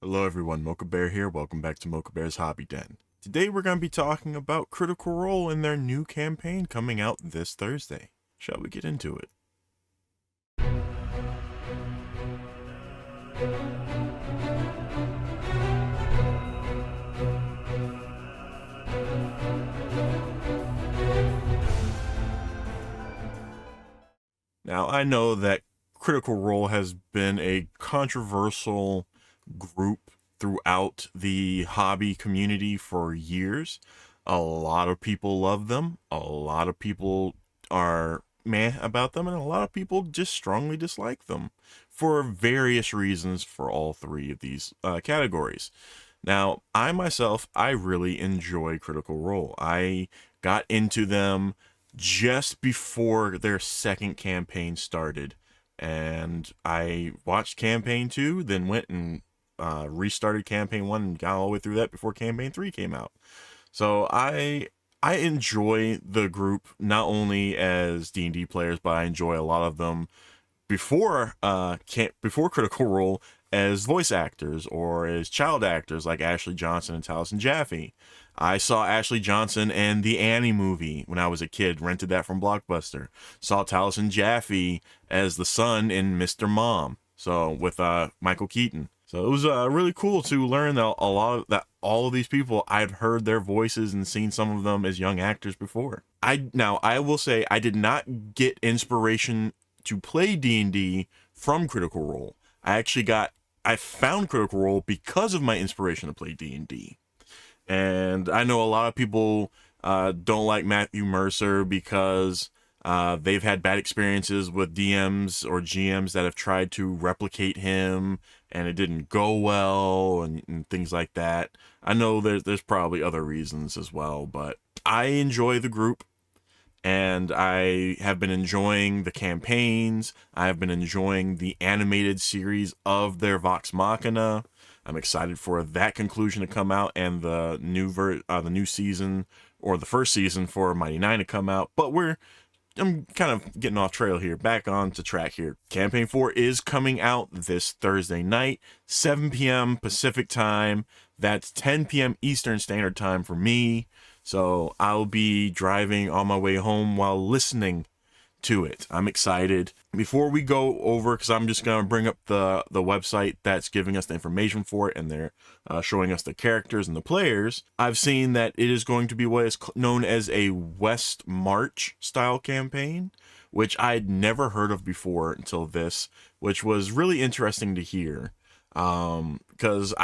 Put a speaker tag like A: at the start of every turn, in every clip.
A: Hello everyone, Mocha Bear here. Welcome back to Mocha Bear's Hobby Den. Today we're going to be talking about Critical Role and their new campaign coming out this Thursday. Shall we get into it? Now I know that Critical Role has been a controversial group throughout the hobby community for years. A lot of people love them, a lot of people are meh about them, and a lot of people just strongly dislike them for various reasons for all three of these categories. Now, I myself, I really enjoy Critical Role. I got into them just before their second campaign started, and I watched campaign 2, then went and restarted campaign 1 and got all the way through that before campaign 3 came out. So I enjoy the group not only as D&D players, but I enjoy a lot of them before before Critical Role as voice actors or as child actors like Ashley Johnson and Taliesin Jaffe. I saw Ashley Johnson in the Annie movie when I was a kid, rented that from Blockbuster. Saw Taliesin Jaffe as the son in Mr. Mom, so with Michael Keaton. So it was really cool to learn that all of these people, I'd heard their voices and seen some of them as young actors before. I will say I did not get inspiration to play D&D from Critical Role. I found Critical Role because of my inspiration to play D&D. And I know a lot of people don't like Matthew Mercer because they've had bad experiences with DMs or GMs that have tried to replicate him and it didn't go well and things like that. I know there's probably other reasons as well, but I enjoy the group and I have been enjoying the campaigns. I have been enjoying the animated series of their Vox Machina. I'm excited for that conclusion to come out and the new season, or the first season for Mighty Nine to come out. But I'm kind of getting off trail here. Back on to track here. Campaign 4 is coming out this Thursday night, 7 p.m. Pacific time. That's 10 p.m. Eastern Standard Time for me. So I'll be driving on my way home while listening to it. I'm excited. Before we go over, because I'm just going to bring up the website that's giving us the information for it, and they're showing us the characters and the players. I've seen that it is going to be what is known as a West March style campaign, which I'd never heard of before until this, which was really interesting to hear. Because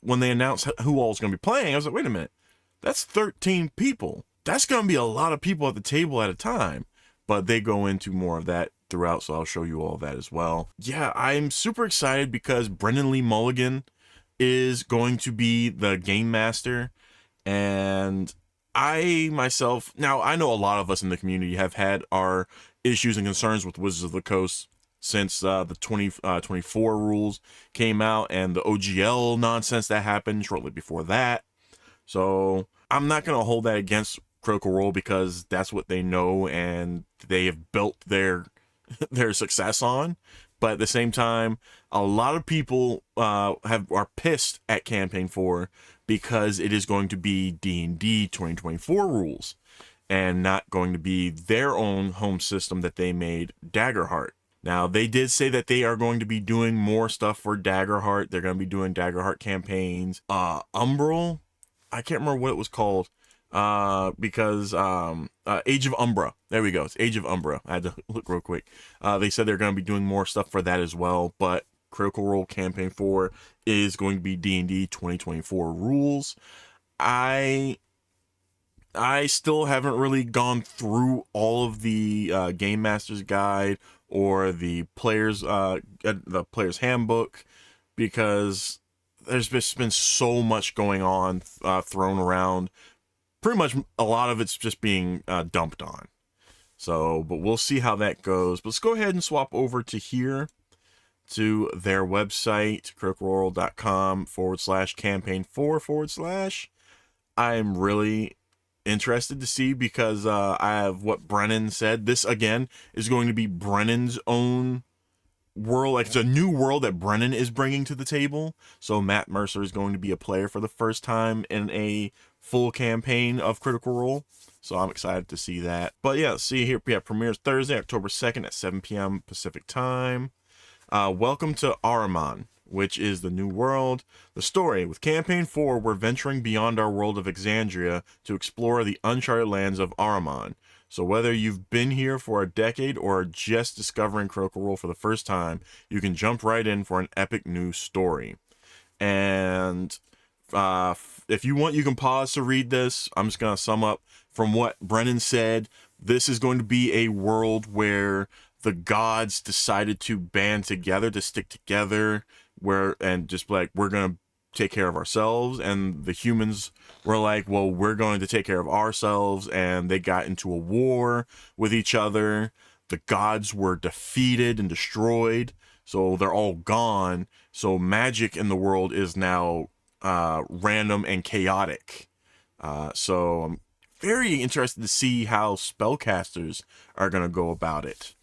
A: when they announced who all was going to be playing, I was like, wait a minute, that's 13 people. That's going to be a lot of people at the table at a time. But they go into more of that throughout, so I'll show you all that as well. Yeah, I'm super excited because Brendan Lee Mulligan is going to be the game master, and I myself, now I know a lot of us in the community have had our issues and concerns with Wizards of the Coast since the 2024 rules came out and the OGL nonsense that happened shortly before that. So I'm not going to hold that against Critical Role because that's what they know and they have built their success on. But at the same time, a lot of people are pissed at Campaign 4 because it is going to be D&D 2024 rules and not going to be their own home system that they made, Daggerheart. Now, they did say that they are going to be doing more stuff for Daggerheart. They're going to be doing Daggerheart campaigns. Umbral, I can't remember what it was called. Because Age of Umbra, there we go, it's Age of Umbra. I had to look real quick. They said they're going to be doing more stuff for that as well, but Critical Role Campaign 4 is going to be D&D 2024 rules. I still haven't really gone through all of the Game Master's Guide or the player's handbook because there's just been so much going on, thrown around. Pretty much a lot of it's just being dumped on. So, but we'll see how that goes. But let's go ahead and swap over to here to their website, criticalrole.com/campaign4/. I'm really interested to see because I have what Brennan said. This again is going to be Brennan's own world, like it's a new world that Brennan is bringing to the table. So Matt Mercer is going to be a player for the first time in a full campaign of Critical Role. So I'm excited to see that. But yeah, see here, we have premieres Thursday, October 2nd at 7 p.m. Pacific time. Welcome to Ahriman, which is the new world. The story: with Campaign 4, we're venturing beyond our world of Exandria to explore the uncharted lands of Ahriman. So whether you've been here for a decade or are just discovering Critical Role for the first time, you can jump right in for an epic new story. And if you want, you can pause to read this. I'm just going to sum up from what Brennan said. This is going to be a world where the gods decided to band together, to stick together, and just like, we're going to take care of ourselves, and the humans were like, well, we're going to take care of ourselves, and they got into a war with each other. The gods were defeated and destroyed, so they're all gone. So magic in the world is now random and chaotic. So I'm very interested to see how spellcasters are going to go about it.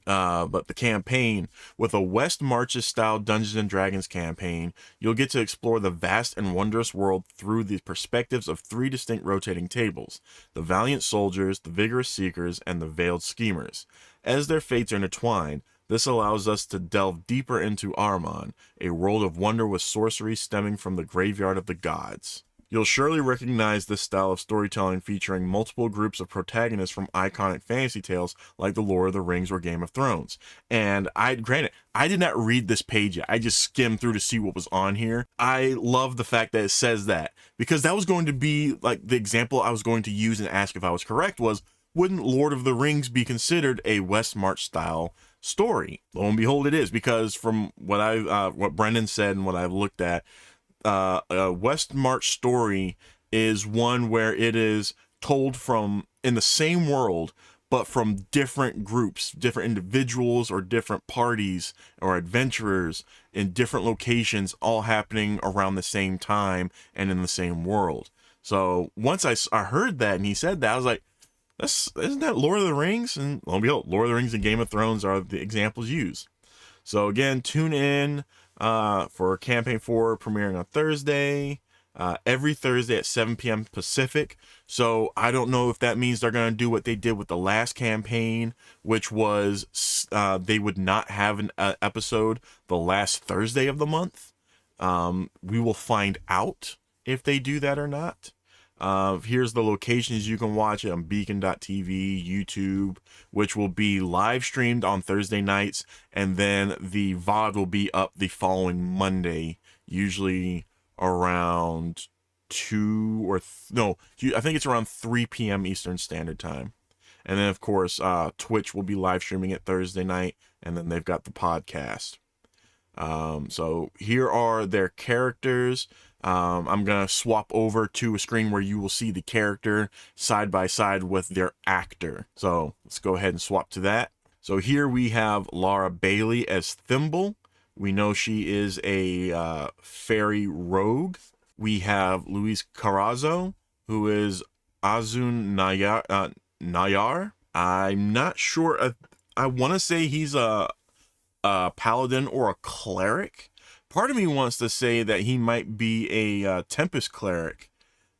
A: But the campaign: with a West Marches style Dungeons and Dragons campaign, you'll get to explore the vast and wondrous world through the perspectives of 3 distinct rotating tables: the valiant soldiers, the vigorous seekers, and the veiled schemers. As their fates are intertwined, this allows us to delve deeper into Ahriman, a world of wonder with sorcery stemming from the graveyard of the gods. You'll surely recognize this style of storytelling, featuring multiple groups of protagonists from iconic fantasy tales like The Lord of the Rings or Game of Thrones. And granted, I did not read this page yet. I just skimmed through to see what was on here. I love the fact that it says that, because that was going to be like the example I was going to use and ask if I was correct was, wouldn't Lord of the Rings be considered a West March style story? Lo and behold, it is, because from what Brendan said and what I've looked at, a West March story is one where it is told from in the same world, but from different groups, different individuals, or different parties or adventurers in different locations, all happening around the same time and in the same world. So once I heard that and he said that, I was like, isn't that Lord of the Rings? And lo and behold, Lord of the Rings and Game of Thrones are the examples used. So again, tune in for Campaign 4 premiering on Thursday, every Thursday at 7 p.m. Pacific. So I don't know if that means they're going to do what they did with the last campaign, which was they would not have an episode the last Thursday of the month. We will find out if they do that or not. Here's the locations you can watch it on: beacon.tv, YouTube, which will be live streamed on Thursday nights, and then the VOD will be up the following Monday, usually around I think it's around 3 p.m. Eastern Standard Time. And then, of course, Twitch will be live streaming it Thursday night, and then they've got the podcast. So here are their characters. I'm going to swap over to a screen where you will see the character side by side with their actor. So let's go ahead and swap to that. So here we have Laura Bailey as Thimble. We know she is a fairy rogue. We have Luis Carrazzo, who is Azun Nayar. I'm not sure. I want to say he's a paladin or a cleric. Part of me wants to say that he might be a Tempest cleric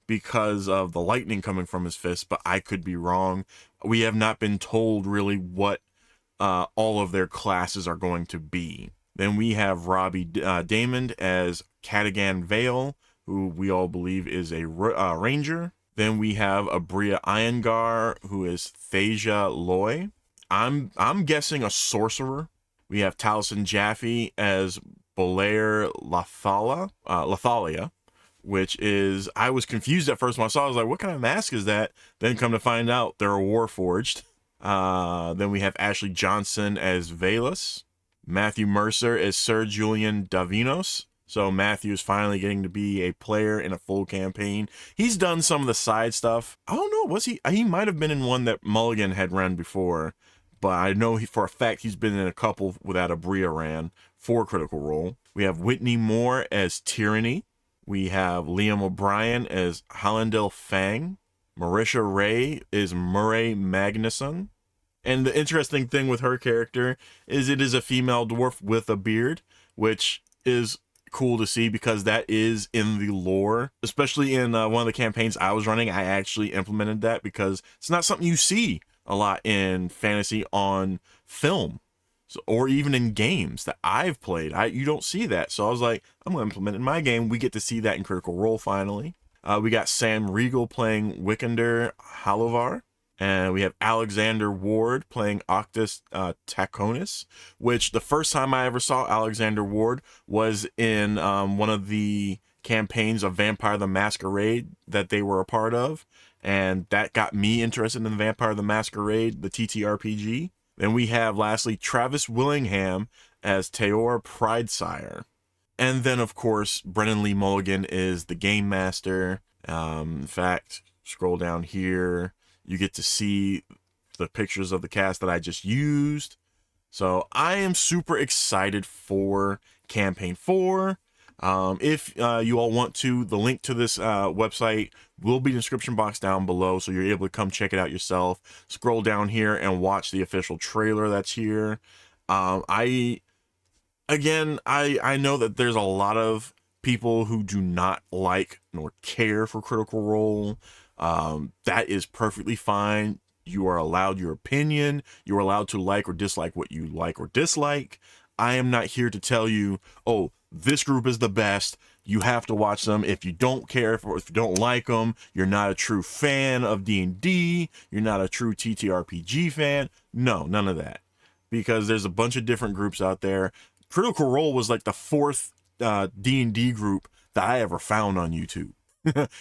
A: because of the lightning coming from his fist, but I could be wrong. We have not been told really what all of their classes are going to be. Then we have Robbie Damon as Cadigan Vale, who we all believe is a ranger. Then we have Abria Iyengar, who is Thasia Loy. I'm guessing a sorcerer. We have Taliesin Jaffe as Bolair Lathalia, which is, I was confused at first when I saw it. I was like, what kind of mask is that? Then come to find out they're a Warforged. Then we have Ashley Johnson as Valus. Matthew Mercer as Sir Julian Davinos. So Matthew is finally getting to be a player in a full campaign. He's done some of the side stuff. I don't know, was he? He might have been in one that Mulligan had run before, but I know for a fact he's been in a couple that Abria ran for Critical Role. We have Whitney Moore as Tyranny. We have Liam O'Brien as Hallandil Fang. Marisha Ray is Murray Magnuson. And the interesting thing with her character is it is a female dwarf with a beard, which is cool to see because that is in the lore. Especially in one of the campaigns I was running, I actually implemented that because it's not something you see a lot in fantasy on film. So, or even in games that I've played, you don't see that. So I was like, I'm going to implement it in my game. We get to see that in Critical Role finally. We got Sam Riegel playing Wikander Halovar. And we have Alexander Ward playing Octus Taconis, which the first time I ever saw Alexander Ward was in one of the campaigns of Vampire the Masquerade that they were a part of. And that got me interested in Vampire the Masquerade, the ttrpg. Then we have, lastly, Travis Willingham as Teor Pridesire. And then, of course, Brennan Lee Mulligan is the Game Master. In fact, scroll down here. You get to see the pictures of the cast that I just used. So I am super excited for Campaign 4. If you all want to, the link to this website will be in the description box down below, so you're able to come check it out yourself. Scroll down here and watch the official trailer that's here. I know that there's a lot of people who do not like nor care for Critical Role. That is perfectly fine. You are allowed your opinion. You are allowed to like or dislike what you like or dislike. I am not here to tell you, oh, this group is the best. You have to watch them. If you don't care for, if you don't like them, you're not a true fan of D&D. You're not a true TTRPG fan. No, none of that. Because there's a bunch of different groups out there. Critical Role was like the fourth D&D group that I ever found on YouTube.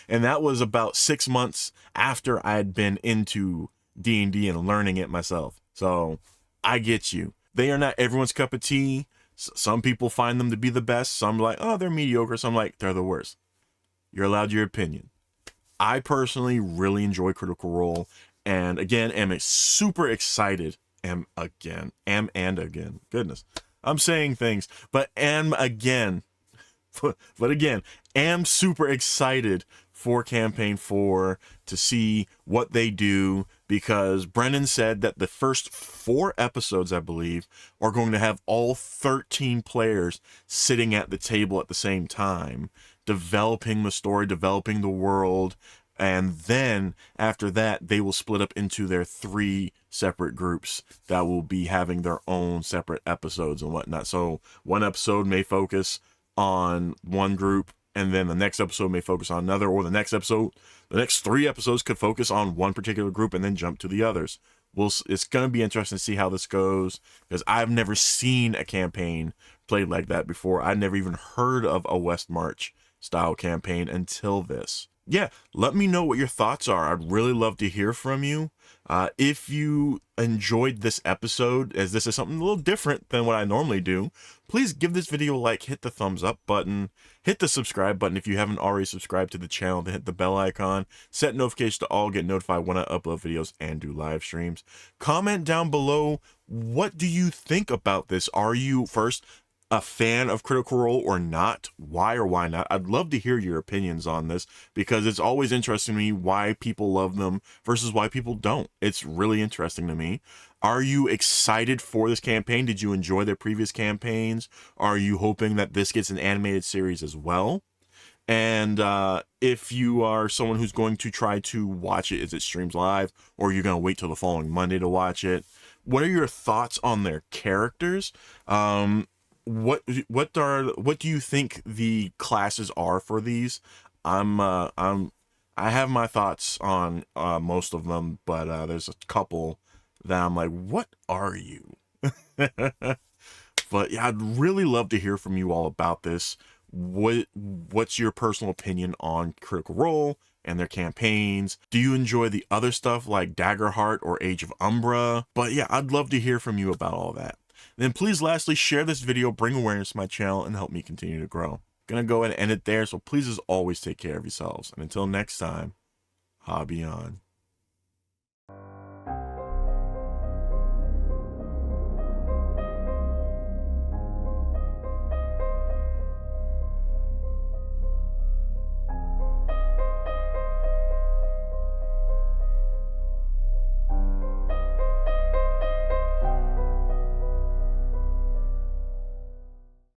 A: And that was about 6 months after I had been into D&D and learning it myself. So I get you. They are not everyone's cup of tea. Some people find them to be the best. Some like, oh, they're mediocre. Some like, they're the worst. You're allowed your opinion. I personally really enjoy Critical Role. And again, am super excited. Goodness. I'm saying things, but again, am super excited for Campaign 4 to see what they do, because Brennan said that the first 4 episodes, I believe, are going to have all 13 players sitting at the table at the same time, developing the story, developing the world, and then after that, they will split up into their 3 separate groups that will be having their own separate episodes and whatnot. So one episode may focus on one group, and then the next episode may focus on another, or the next 3 episodes could focus on one particular group and then jump to the others. It's going to be interesting to see how this goes, because I've never seen a campaign played like that before. I never even heard of a West March style campaign until this. Yeah, let me know what your thoughts are. I'd really love to hear from you. If you enjoyed this episode, as this is something a little different than what I normally do, please give this video a like, hit the thumbs up button, hit the subscribe button if you haven't already subscribed to the channel, then hit the bell icon, set notifications to all, get notified when I upload videos and do live streams. Comment down below, what do you think about this? Are you, first, a fan of Critical Role or not? Why or why not? I'd love to hear your opinions on this, because it's always interesting to me why people love them versus why people don't. It's really interesting to me. Are you excited for this campaign? Did you enjoy their previous campaigns? Are you hoping that this gets an animated series as well? And if you are someone who's going to try to watch it as it streams live, or you're going to wait till the following Monday to watch it, what are your thoughts on their characters? What do you think the classes are for these? I have my thoughts on most of them, but there's a couple that I'm like, what are you? But yeah, I'd really love to hear from you all about this. What's your personal opinion on Critical Role and their campaigns? Do you enjoy the other stuff like Daggerheart or Age of Umbra? But yeah, I'd love to hear from you about all that. Then please lastly, share this video, bring awareness to my channel, and help me continue to grow. Gonna go ahead and end it there, so please as always take care of yourselves. And until next time, hobby on.